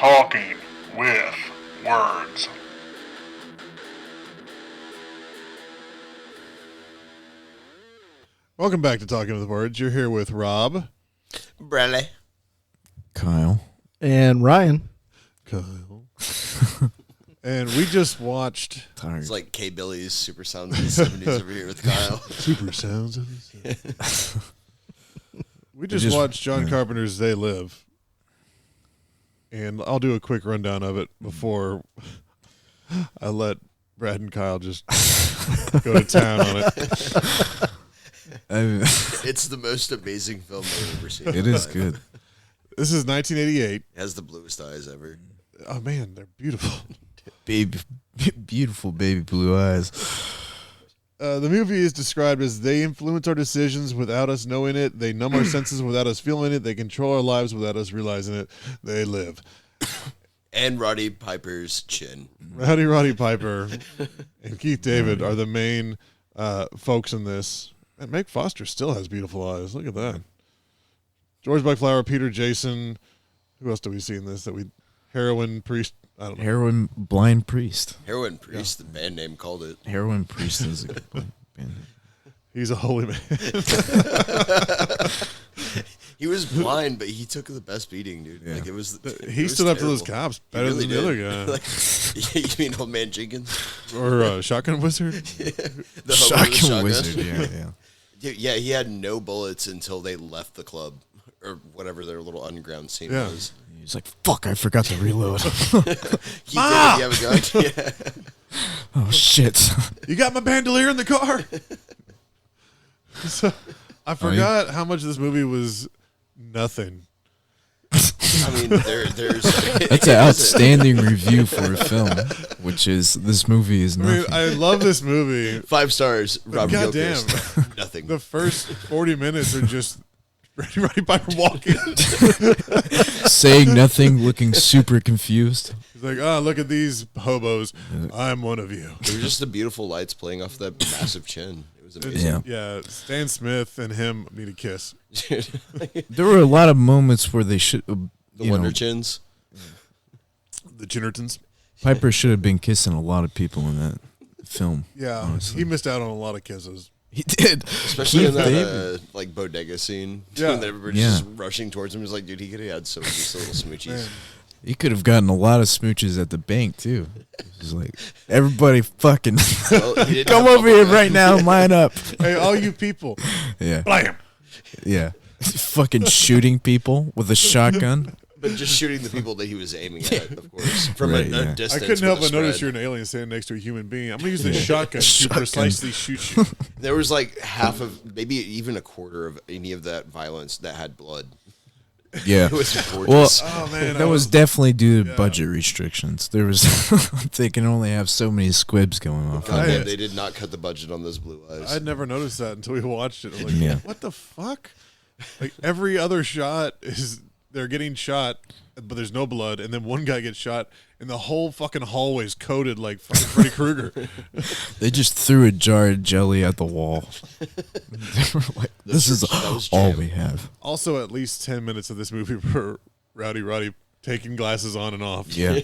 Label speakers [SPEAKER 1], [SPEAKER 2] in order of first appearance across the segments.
[SPEAKER 1] Talking with Words.
[SPEAKER 2] Welcome back to Talking with Words. You're here with Rob.
[SPEAKER 3] Bradley.
[SPEAKER 4] Kyle.
[SPEAKER 5] And Ryan.
[SPEAKER 2] Kyle. And we just watched...
[SPEAKER 4] Tired.
[SPEAKER 3] It's like K. Billy's Super Sounds of the 70s over here with Kyle.
[SPEAKER 2] Super Sounds of the 70s. We just watched John Carpenter's They Live. And I'll do a quick rundown of it before I let Brad and Kyle just go to town on it.
[SPEAKER 3] It's the most amazing film I've ever seen.
[SPEAKER 4] It is good.
[SPEAKER 2] This is 1988.
[SPEAKER 3] It has the bluest eyes ever.
[SPEAKER 2] Oh, man, they're beautiful.
[SPEAKER 4] Beautiful baby blue eyes.
[SPEAKER 2] The movie is described as they influence our decisions without us knowing it. They numb our senses without us feeling it. They control our lives without us realizing it. They live.
[SPEAKER 3] And Roddy Piper's chin.
[SPEAKER 2] Roddy Piper and Keith David are the main folks in this. And Meg Foster still has beautiful eyes. Look at that. George Buckflower, Peter Jason. Who else do we see in this? Heroin Priest. I don't know.
[SPEAKER 4] Heroin Blind Priest.
[SPEAKER 3] Heroin Priest, the band name called it.
[SPEAKER 4] Heroin Priest is a good band name.
[SPEAKER 2] He's a holy man.
[SPEAKER 3] He was blind, but he took the best beating, dude.
[SPEAKER 4] Yeah.
[SPEAKER 3] Like it was.
[SPEAKER 2] He stood up to those cops better
[SPEAKER 3] really
[SPEAKER 2] than the other guy.
[SPEAKER 3] Like, you mean Old Man Jenkins?
[SPEAKER 2] Or Shotgun Wizard?
[SPEAKER 3] The
[SPEAKER 4] Shotgun Wizard, yeah.
[SPEAKER 3] Dude, yeah, he had no bullets until they left the club or whatever their little underground scene was.
[SPEAKER 4] He's like, fuck, I forgot to reload.
[SPEAKER 3] He did. You have a gun? Yeah.
[SPEAKER 4] Oh, shit.
[SPEAKER 2] You got my bandolier in the car? So, I forgot how much this movie was nothing.
[SPEAKER 3] I mean, there's...
[SPEAKER 4] That's an outstanding review for a film, which is, this movie is nothing.
[SPEAKER 2] I love this movie.
[SPEAKER 3] 5 stars, Robert
[SPEAKER 2] Goddamn.
[SPEAKER 3] Gilchrist. Nothing.
[SPEAKER 2] The first 40 minutes are just Roddy Piper walking.
[SPEAKER 4] Saying nothing, looking super confused.
[SPEAKER 2] He's like, oh, look at these hobos. I'm one of you.
[SPEAKER 3] They were just the beautiful lights playing off that massive chin. It was amazing.
[SPEAKER 2] Yeah, Stan Smith and him need a kiss.
[SPEAKER 4] There were a lot of moments where they should...
[SPEAKER 3] The Wonder Chins.
[SPEAKER 2] The Chinnertons.
[SPEAKER 4] Piper should have been kissing a lot of people in that film.
[SPEAKER 2] Yeah,
[SPEAKER 4] honestly.
[SPEAKER 2] he missed out on a lot of kisses.
[SPEAKER 4] He did.
[SPEAKER 3] Especially in that like bodega scene.
[SPEAKER 2] Yeah.
[SPEAKER 3] When everybody just rushing towards him. He's like, dude, he could have had so many little smoochies.
[SPEAKER 2] Man.
[SPEAKER 4] He could have gotten a lot of smooches at the bank, too. He's like, everybody fucking come over here right now, line up.
[SPEAKER 2] Hey, all you people.
[SPEAKER 4] Yeah.
[SPEAKER 2] Blam.
[SPEAKER 4] Yeah. Fucking shooting people with a shotgun.
[SPEAKER 3] But just shooting the people that he was aiming at, of course, from
[SPEAKER 4] Right,
[SPEAKER 3] a
[SPEAKER 4] yeah.
[SPEAKER 3] distance.
[SPEAKER 2] I couldn't help but
[SPEAKER 3] spread.
[SPEAKER 2] notice you're an alien standing next to a human being. I'm going to use this shotgun to precisely shoot you.
[SPEAKER 3] There was like half of, maybe even a quarter of any of that violence that had blood.
[SPEAKER 4] Yeah.
[SPEAKER 3] It was
[SPEAKER 4] Well,
[SPEAKER 3] gorgeous.
[SPEAKER 2] Oh, man.
[SPEAKER 4] that was definitely due to budget restrictions. There was, they can only have so many squibs going off.
[SPEAKER 3] God damn, they did not cut the budget on those blue eyes.
[SPEAKER 2] I'd never noticed that until we watched it. I'm like,
[SPEAKER 4] Yeah.
[SPEAKER 2] what the fuck? Like, every other shot is they're getting shot, but there's no blood, and then one guy gets shot, and the whole fucking hallway is coated like fucking Freddy Krueger.
[SPEAKER 4] They just threw a jar of jelly at the wall. They were like, this is all we have.
[SPEAKER 2] Also, at least 10 minutes of this movie were Roddy taking glasses on and off.
[SPEAKER 4] Yeah.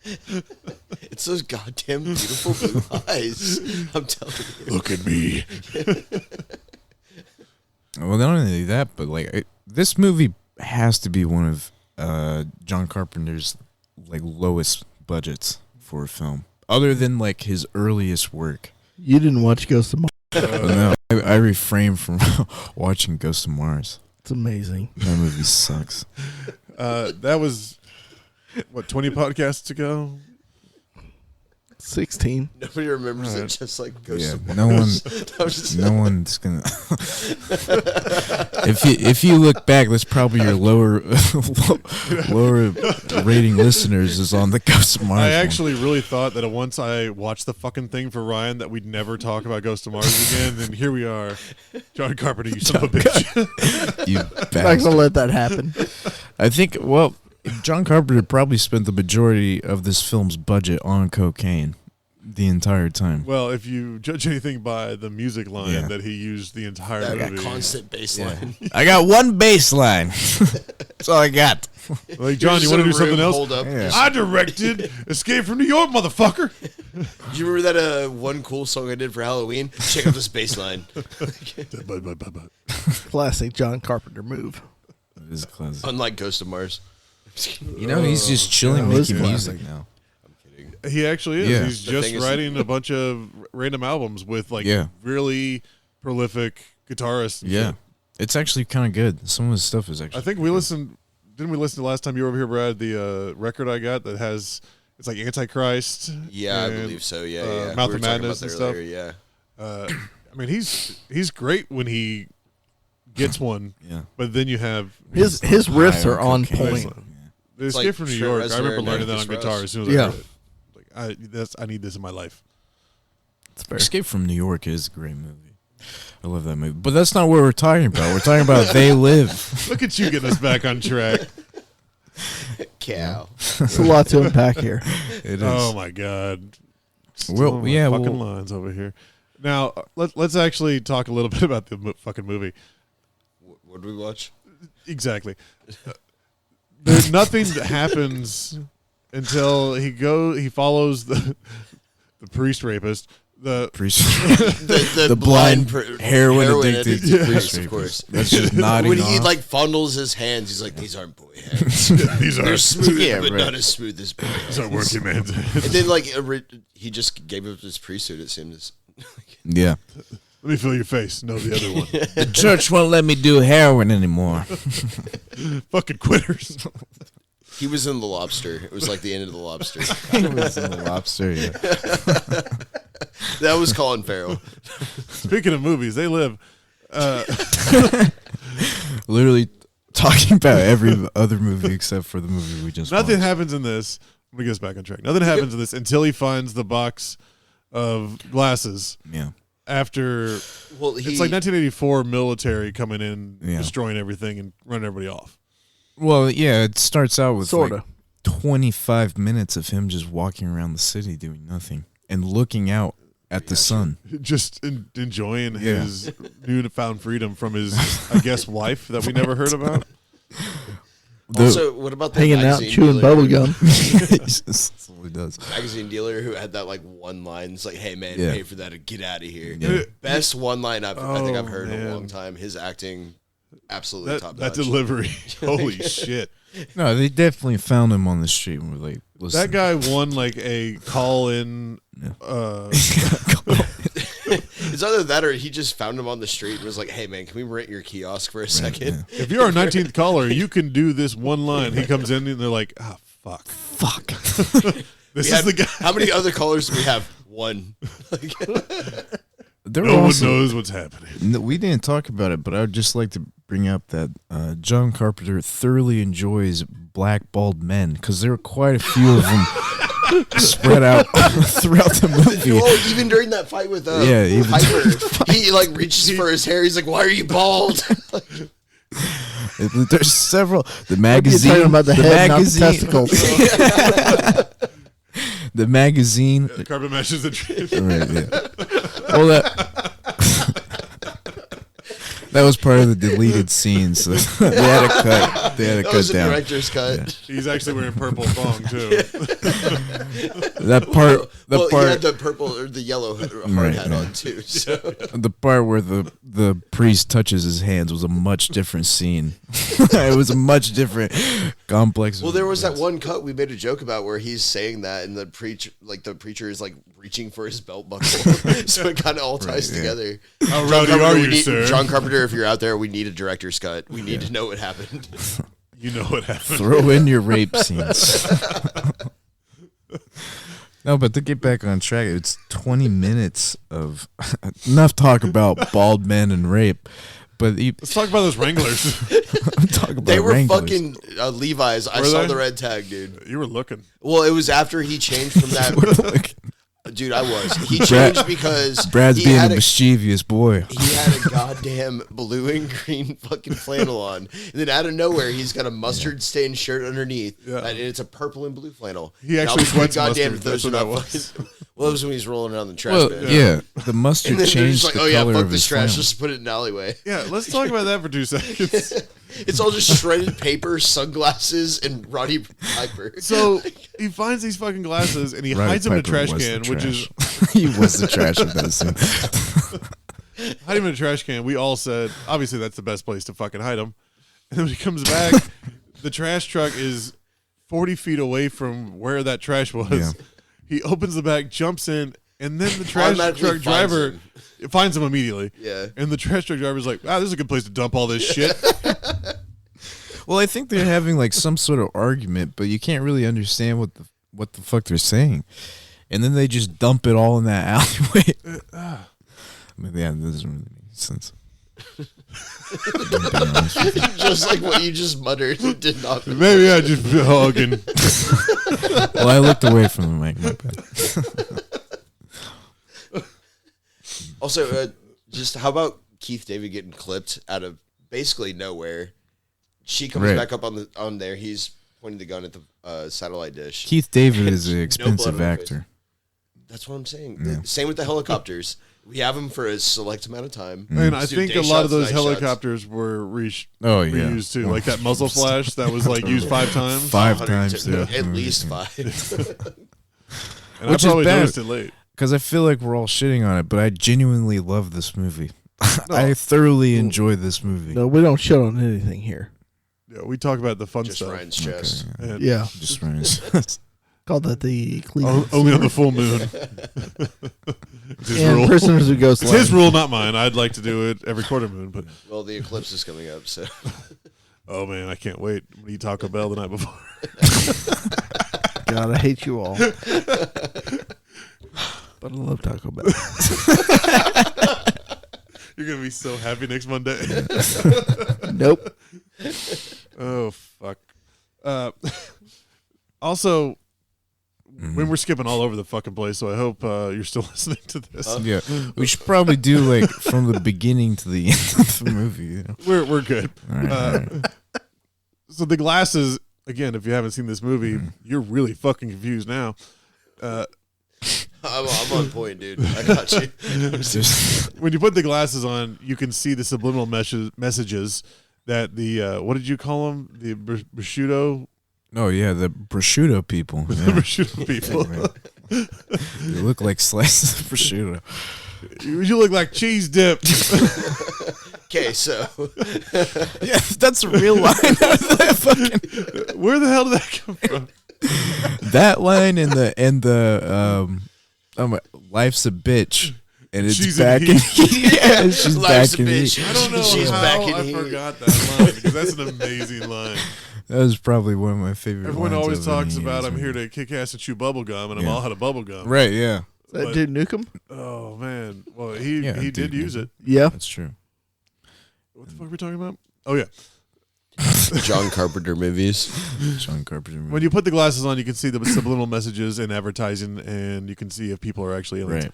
[SPEAKER 3] It's those goddamn beautiful blue eyes. I'm telling you.
[SPEAKER 2] Look at me.
[SPEAKER 4] Well, not only that, but like this movie has to be one of John Carpenter's like lowest budgets for a film, other than like his earliest work.
[SPEAKER 5] You didn't watch Ghost of Mars.
[SPEAKER 4] No, I refrain from watching Ghost of Mars.
[SPEAKER 5] It's amazing.
[SPEAKER 4] That movie sucks.
[SPEAKER 2] That was, 20 podcasts ago?
[SPEAKER 5] 16.
[SPEAKER 3] Nobody remembers it just like Ghost of Mars.
[SPEAKER 4] No one's gonna. if you look back, that's probably your lower rating listeners is on the Ghost of Mars.
[SPEAKER 2] I actually really thought that once I watched the fucking thing for Ryan that we'd never talk about Ghost of Mars again, and here we are. John Carpenter, you son of a bitch.
[SPEAKER 4] You
[SPEAKER 5] I'm not
[SPEAKER 4] bastard.
[SPEAKER 5] gonna let that happen.
[SPEAKER 4] I think, well, John Carpenter probably spent the majority of this film's budget on cocaine the entire time.
[SPEAKER 2] Well, if you judge anything by the music line that he used the entire
[SPEAKER 3] That
[SPEAKER 2] movie.
[SPEAKER 3] constant bass line.
[SPEAKER 4] I got one bass line. That's all I got.
[SPEAKER 2] Like, John, you want to do something else?
[SPEAKER 3] Hold up.
[SPEAKER 4] Yeah.
[SPEAKER 2] I directed Escape from New York, motherfucker.
[SPEAKER 3] Do you remember that one cool song I did for Halloween? Check out this bass line.
[SPEAKER 5] Classic John Carpenter move.
[SPEAKER 4] It is classic.
[SPEAKER 3] Unlike Ghost of Mars.
[SPEAKER 4] You know, he's just chilling
[SPEAKER 5] that was
[SPEAKER 4] making
[SPEAKER 5] classic.
[SPEAKER 4] music now.
[SPEAKER 2] He actually is.
[SPEAKER 4] Yeah.
[SPEAKER 2] He's
[SPEAKER 3] The
[SPEAKER 2] just
[SPEAKER 3] thing is-
[SPEAKER 2] writing a bunch of random albums with like
[SPEAKER 4] Yeah.
[SPEAKER 2] really prolific guitarists. And
[SPEAKER 4] Yeah.
[SPEAKER 2] shit.
[SPEAKER 4] It's actually kind of good. Some of his stuff is actually.
[SPEAKER 2] I think we listened. Didn't we listen to last time you were over here, Brad? The record I got that has it's like Antichrist.
[SPEAKER 3] Yeah, I
[SPEAKER 2] and,
[SPEAKER 3] believe so. Yeah.
[SPEAKER 2] Mouth
[SPEAKER 3] We
[SPEAKER 2] of
[SPEAKER 3] were talking
[SPEAKER 2] Madness
[SPEAKER 3] about
[SPEAKER 2] and
[SPEAKER 3] that
[SPEAKER 2] stuff.
[SPEAKER 3] earlier, Yeah.
[SPEAKER 2] I mean, he's great when he gets one,
[SPEAKER 4] Yeah.
[SPEAKER 2] but then you have
[SPEAKER 5] His riffs
[SPEAKER 4] High
[SPEAKER 5] are on
[SPEAKER 4] cocaine.
[SPEAKER 5] point.
[SPEAKER 2] the
[SPEAKER 3] It's
[SPEAKER 2] Escape
[SPEAKER 3] like
[SPEAKER 2] from New
[SPEAKER 3] Trent
[SPEAKER 2] York. I
[SPEAKER 3] Reznor
[SPEAKER 2] remember
[SPEAKER 3] and
[SPEAKER 2] learning that on
[SPEAKER 3] Atticus
[SPEAKER 2] guitar
[SPEAKER 3] Ross.
[SPEAKER 2] as soon as I
[SPEAKER 5] Yeah.
[SPEAKER 2] heard it. Like I need this in my life.
[SPEAKER 5] It's fair.
[SPEAKER 4] Escape from New York is a great movie. I love that movie. But that's not what we're talking about. We're talking about They Live.
[SPEAKER 2] Look at you getting us back on track.
[SPEAKER 3] Cow.
[SPEAKER 5] It's a lot to unpack here.
[SPEAKER 4] It is.
[SPEAKER 2] Oh my god.
[SPEAKER 4] Well,
[SPEAKER 2] Stealing my
[SPEAKER 4] yeah,
[SPEAKER 2] fucking
[SPEAKER 4] well-
[SPEAKER 2] lines over here. Now let's actually talk a little bit about the fucking movie.
[SPEAKER 3] What did we watch?
[SPEAKER 2] Exactly. There's nothing that happens until he follows the priest rapist. The
[SPEAKER 4] Priest.
[SPEAKER 3] The
[SPEAKER 4] blind
[SPEAKER 3] blind
[SPEAKER 4] heroin addicted
[SPEAKER 3] Yes,
[SPEAKER 4] priest
[SPEAKER 3] of
[SPEAKER 4] rapist.
[SPEAKER 3] course.
[SPEAKER 4] That's just nodding
[SPEAKER 3] When he
[SPEAKER 4] off.
[SPEAKER 3] like fondles his hands, he's like, "These aren't boy hands.
[SPEAKER 2] these
[SPEAKER 3] They're
[SPEAKER 2] are
[SPEAKER 3] smooth,
[SPEAKER 4] Yeah,
[SPEAKER 3] but
[SPEAKER 4] right.
[SPEAKER 3] not as smooth as boy hands."
[SPEAKER 2] these are working man's.
[SPEAKER 3] And then like he just gave up his priesthood. It seems.
[SPEAKER 4] Yeah.
[SPEAKER 2] Let me feel your face. No, the other one.
[SPEAKER 4] The church won't let me do heroin anymore.
[SPEAKER 2] Fucking quitters.
[SPEAKER 3] He was in The Lobster. It was like the end of The Lobster.
[SPEAKER 4] He was in the lobster. Yeah.
[SPEAKER 3] That was Colin Farrell.
[SPEAKER 2] Speaking of movies, They Live.
[SPEAKER 4] Literally talking about every other movie except for the movie we just
[SPEAKER 2] Nothing
[SPEAKER 4] watched.
[SPEAKER 2] happens in this. Let me get us back on track. Nothing happens in this until he finds the box of glasses.
[SPEAKER 4] Yeah.
[SPEAKER 2] After
[SPEAKER 3] Well,
[SPEAKER 2] it's like 1984 military coming in,
[SPEAKER 4] Yeah.
[SPEAKER 2] destroying everything and running everybody off.
[SPEAKER 4] Well, yeah, it starts out with
[SPEAKER 5] Sorta.
[SPEAKER 4] like 25 minutes of him just walking around the city doing nothing and looking out at the sun.
[SPEAKER 2] Just enjoying
[SPEAKER 4] Yeah.
[SPEAKER 2] his newfound freedom from his, I guess, wife that we never heard about.
[SPEAKER 3] Also, what about the
[SPEAKER 5] Hanging out,
[SPEAKER 3] magazine
[SPEAKER 5] chewing
[SPEAKER 3] dealer?
[SPEAKER 5] bubble gum.
[SPEAKER 4] That's all he does.
[SPEAKER 3] Magazine dealer who had that like one line. It's like, "Hey man,
[SPEAKER 4] Yeah.
[SPEAKER 3] pay for that and get out of here."
[SPEAKER 4] Yeah.
[SPEAKER 3] Best one line I think I've heard in
[SPEAKER 2] man.
[SPEAKER 3] a long time. His acting, absolutely top
[SPEAKER 2] That
[SPEAKER 3] notch.
[SPEAKER 2] delivery. Holy shit.
[SPEAKER 4] No, they definitely found him on the street and were like, listen.
[SPEAKER 2] That guy won like a call-in.
[SPEAKER 3] It's either that or he just found him on the street and was like, "Hey man, can we rent your kiosk for a second?"
[SPEAKER 2] If you're our 19th caller, you can do this one line. He comes in and they're like, "Ah, fuck,
[SPEAKER 4] Fuck.
[SPEAKER 2] this
[SPEAKER 3] We
[SPEAKER 2] is
[SPEAKER 3] had-
[SPEAKER 2] the guy."
[SPEAKER 3] How many other callers do we have? One.
[SPEAKER 4] There were
[SPEAKER 2] No one
[SPEAKER 4] also-
[SPEAKER 2] knows what's happening.
[SPEAKER 4] No, we didn't talk about it, but I would just like to bring up that John Carpenter thoroughly enjoys black bald men because there are quite a few of them spread out throughout the movie.
[SPEAKER 3] Well, even during that fight with
[SPEAKER 4] Yeah, even
[SPEAKER 3] Piper, he like reaches for his hair. He's like, "Why are you bald?"
[SPEAKER 4] There's several. The
[SPEAKER 5] You're
[SPEAKER 4] magazine.
[SPEAKER 5] talking about the head, not the
[SPEAKER 4] magazine.
[SPEAKER 5] testicles.
[SPEAKER 4] The magazine.
[SPEAKER 2] The carpet matches the tree.
[SPEAKER 4] Right, yeah. Well, that was part of the deleted scenes. So they had to cut. They had to
[SPEAKER 3] That
[SPEAKER 4] cut
[SPEAKER 3] was a
[SPEAKER 4] down.
[SPEAKER 3] director's cut.
[SPEAKER 2] He's actually wearing purple thong too.
[SPEAKER 4] That part. The
[SPEAKER 3] Well,
[SPEAKER 4] part.
[SPEAKER 3] he had the purple or the yellow hard
[SPEAKER 4] Right,
[SPEAKER 3] hat
[SPEAKER 4] yeah.
[SPEAKER 3] on too. So.
[SPEAKER 4] The part where the priest touches his hands was a much different scene. It was a much different complex.
[SPEAKER 3] Well, there was that one cut we made a joke about where he's saying that, and the preacher is like reaching for his belt buckle, so it kind of all ties
[SPEAKER 4] yeah.
[SPEAKER 3] together.
[SPEAKER 2] How
[SPEAKER 3] John
[SPEAKER 2] rowdy
[SPEAKER 3] Carpenter,
[SPEAKER 2] are
[SPEAKER 3] we
[SPEAKER 2] you,
[SPEAKER 3] need-
[SPEAKER 2] sir?
[SPEAKER 3] John Carpenter, if you're out there, we need a director's cut. We need to know what happened.
[SPEAKER 2] You know what happened.
[SPEAKER 4] Throw in your rape scenes. No, but to get back on track, it's 20 minutes of enough talk about bald men and rape. But
[SPEAKER 2] Let's talk about those Wranglers.
[SPEAKER 4] talk about
[SPEAKER 3] They were
[SPEAKER 4] Wranglers.
[SPEAKER 3] fucking Levi's. I
[SPEAKER 2] Were
[SPEAKER 3] saw
[SPEAKER 2] they?
[SPEAKER 3] the red tag, dude.
[SPEAKER 2] You were looking.
[SPEAKER 3] Well, it was after he changed from that. Dude, I was. He
[SPEAKER 4] Brad-
[SPEAKER 3] changed because
[SPEAKER 4] Brad's
[SPEAKER 3] he
[SPEAKER 4] being
[SPEAKER 3] had
[SPEAKER 4] a mischievous boy.
[SPEAKER 3] He had a goddamn blue and green fucking flannel on. And then out of nowhere, he's got a mustard stained shirt underneath.
[SPEAKER 2] Yeah.
[SPEAKER 3] And it's a purple and blue flannel.
[SPEAKER 2] He
[SPEAKER 3] And
[SPEAKER 2] actually
[SPEAKER 3] I'll be
[SPEAKER 2] sweats
[SPEAKER 3] goddamn
[SPEAKER 2] mustard.
[SPEAKER 3] if those
[SPEAKER 2] That's
[SPEAKER 3] are
[SPEAKER 2] what
[SPEAKER 3] not
[SPEAKER 2] that was.
[SPEAKER 3] fucking- Well, it was when he's rolling down the trash
[SPEAKER 4] Well,
[SPEAKER 3] bin.
[SPEAKER 4] yeah, the mustard
[SPEAKER 3] And then they're
[SPEAKER 4] changed
[SPEAKER 3] just like,
[SPEAKER 4] the
[SPEAKER 3] oh yeah,
[SPEAKER 4] color
[SPEAKER 3] fuck
[SPEAKER 4] of
[SPEAKER 3] this
[SPEAKER 4] his
[SPEAKER 3] trash.
[SPEAKER 4] flannel.
[SPEAKER 3] Just put it in an alleyway.
[SPEAKER 2] Yeah, let's talk about that for 2 seconds.
[SPEAKER 3] It's all just shredded paper, sunglasses, and Roddy Piper.
[SPEAKER 2] So he finds these fucking glasses and he
[SPEAKER 4] Roddy
[SPEAKER 2] hides them in a
[SPEAKER 4] Piper
[SPEAKER 2] trash
[SPEAKER 4] was the
[SPEAKER 2] can, which is
[SPEAKER 4] trash. He was the trash of that scene.
[SPEAKER 2] hide him in a trash can. We all said, obviously, that's the best place to fucking hide him. And then when he comes back, the trash truck is 40 feet away from where that trash was.
[SPEAKER 4] Yeah.
[SPEAKER 2] He opens the back, jumps in, and then the trash
[SPEAKER 3] Automatically
[SPEAKER 2] truck driver
[SPEAKER 3] finds
[SPEAKER 2] finds him immediately.
[SPEAKER 3] Yeah.
[SPEAKER 2] And the trash truck driver's like, this is a good place to dump all this shit.
[SPEAKER 4] Well, I think they're having like some sort of argument, but you can't really understand what the fuck they're saying, and then they just dump it all in that alleyway. I mean, yeah, that doesn't really make sense.
[SPEAKER 3] Just like what you just muttered. It did not.
[SPEAKER 2] Maybe I just been hugging.
[SPEAKER 4] Well, I looked away from the mic. My bad.
[SPEAKER 3] Also, just how about Keith David getting clipped out of basically nowhere? She comes
[SPEAKER 4] Right.
[SPEAKER 3] back up on there. He's pointing the gun at the satellite dish.
[SPEAKER 4] Keith David is an
[SPEAKER 3] blood
[SPEAKER 4] expensive
[SPEAKER 3] on her face.
[SPEAKER 4] actor.
[SPEAKER 3] That's what I'm saying.
[SPEAKER 4] Yeah.
[SPEAKER 3] Same with the helicopters. We have them for a select amount of time.
[SPEAKER 2] And I
[SPEAKER 3] Let's do
[SPEAKER 2] think
[SPEAKER 3] day
[SPEAKER 2] a lot of
[SPEAKER 3] shots,
[SPEAKER 2] those
[SPEAKER 3] night shots.
[SPEAKER 2] helicopters were
[SPEAKER 4] Oh yeah,
[SPEAKER 2] reused too. Like that muzzle flash that was like used 5 times.
[SPEAKER 4] 5
[SPEAKER 3] 100
[SPEAKER 4] times.
[SPEAKER 3] to-
[SPEAKER 4] Yeah.
[SPEAKER 3] At least 5.
[SPEAKER 2] And
[SPEAKER 4] Which
[SPEAKER 2] I
[SPEAKER 4] is
[SPEAKER 2] probably
[SPEAKER 4] bad.
[SPEAKER 2] noticed it late.
[SPEAKER 4] Because I feel like we're all shitting on it, but I genuinely love this movie. I thoroughly enjoy this movie.
[SPEAKER 5] No, we don't shit on anything here.
[SPEAKER 2] Yeah, we talk about the fun
[SPEAKER 3] Just
[SPEAKER 2] stuff.
[SPEAKER 3] Ryan's chest.
[SPEAKER 4] Okay,
[SPEAKER 2] And
[SPEAKER 5] Yeah,
[SPEAKER 4] just Ryan's.
[SPEAKER 5] call that the clean.
[SPEAKER 2] only on the full moon. It's his
[SPEAKER 5] And
[SPEAKER 2] rule.
[SPEAKER 5] Prisoners of Ghost
[SPEAKER 2] It's his
[SPEAKER 5] Land.
[SPEAKER 2] rule, not mine. I'd like to do it every quarter moon, but
[SPEAKER 3] Well, the eclipse is coming up, so
[SPEAKER 2] oh man, I can't wait. I'm gonna eat Taco Bell the night before.
[SPEAKER 5] God, I hate you all. But I love Taco Bell.
[SPEAKER 2] You're gonna be so happy next Monday.
[SPEAKER 5] Nope.
[SPEAKER 2] Oh fuck. Also, when we're skipping all over the fucking place, so I hope you're still listening to this.
[SPEAKER 4] Yeah, we should probably do like from the beginning to the end of the movie. You know?
[SPEAKER 2] We're good.
[SPEAKER 4] All right.
[SPEAKER 2] So the glasses, again, if you haven't seen this movie, you're really fucking confused now.
[SPEAKER 3] I'm on point, dude. I got you.
[SPEAKER 2] When you put the glasses on, you can see the subliminal messages that the what did you call them? The prosciutto,
[SPEAKER 4] Oh yeah, the prosciutto people.
[SPEAKER 2] the
[SPEAKER 4] Yeah.
[SPEAKER 2] prosciutto people.
[SPEAKER 4] They look like slices of prosciutto.
[SPEAKER 2] You look like cheese dip.
[SPEAKER 3] Okay, so
[SPEAKER 4] Yeah, that's a real line.
[SPEAKER 2] Where the hell did that come from?
[SPEAKER 4] That line and the life's a bitch. And it's
[SPEAKER 2] She's in
[SPEAKER 4] back in
[SPEAKER 2] heat.
[SPEAKER 4] heat. Yeah, she's
[SPEAKER 3] Life's
[SPEAKER 4] back
[SPEAKER 3] a
[SPEAKER 4] in
[SPEAKER 3] bitch.
[SPEAKER 4] heat.
[SPEAKER 2] I don't know
[SPEAKER 3] She's
[SPEAKER 2] how
[SPEAKER 3] back in
[SPEAKER 2] I
[SPEAKER 3] heat.
[SPEAKER 2] forgot that line because that's an amazing line.
[SPEAKER 4] That was probably one of my favorite
[SPEAKER 2] Everyone
[SPEAKER 4] lines
[SPEAKER 2] always
[SPEAKER 4] of
[SPEAKER 2] talks
[SPEAKER 4] any
[SPEAKER 2] about
[SPEAKER 4] of
[SPEAKER 2] I'm
[SPEAKER 4] this
[SPEAKER 2] here
[SPEAKER 4] movie.
[SPEAKER 2] to kick ass and chew bubble gum, and I'm
[SPEAKER 4] Yeah.
[SPEAKER 2] all out of bubble gum.
[SPEAKER 4] Right, yeah.
[SPEAKER 5] That
[SPEAKER 2] But-
[SPEAKER 5] dude Nukem?
[SPEAKER 2] Oh man, well he
[SPEAKER 4] Yeah,
[SPEAKER 2] did
[SPEAKER 4] dude,
[SPEAKER 2] use it.
[SPEAKER 5] Yeah.
[SPEAKER 4] That's true.
[SPEAKER 2] What the fuck are we talking about? Oh yeah,
[SPEAKER 3] John Carpenter movies.
[SPEAKER 4] John Carpenter.
[SPEAKER 2] when you put the glasses on, you can see the subliminal messages in advertising, and you can see if people are actually aliens.
[SPEAKER 4] Right.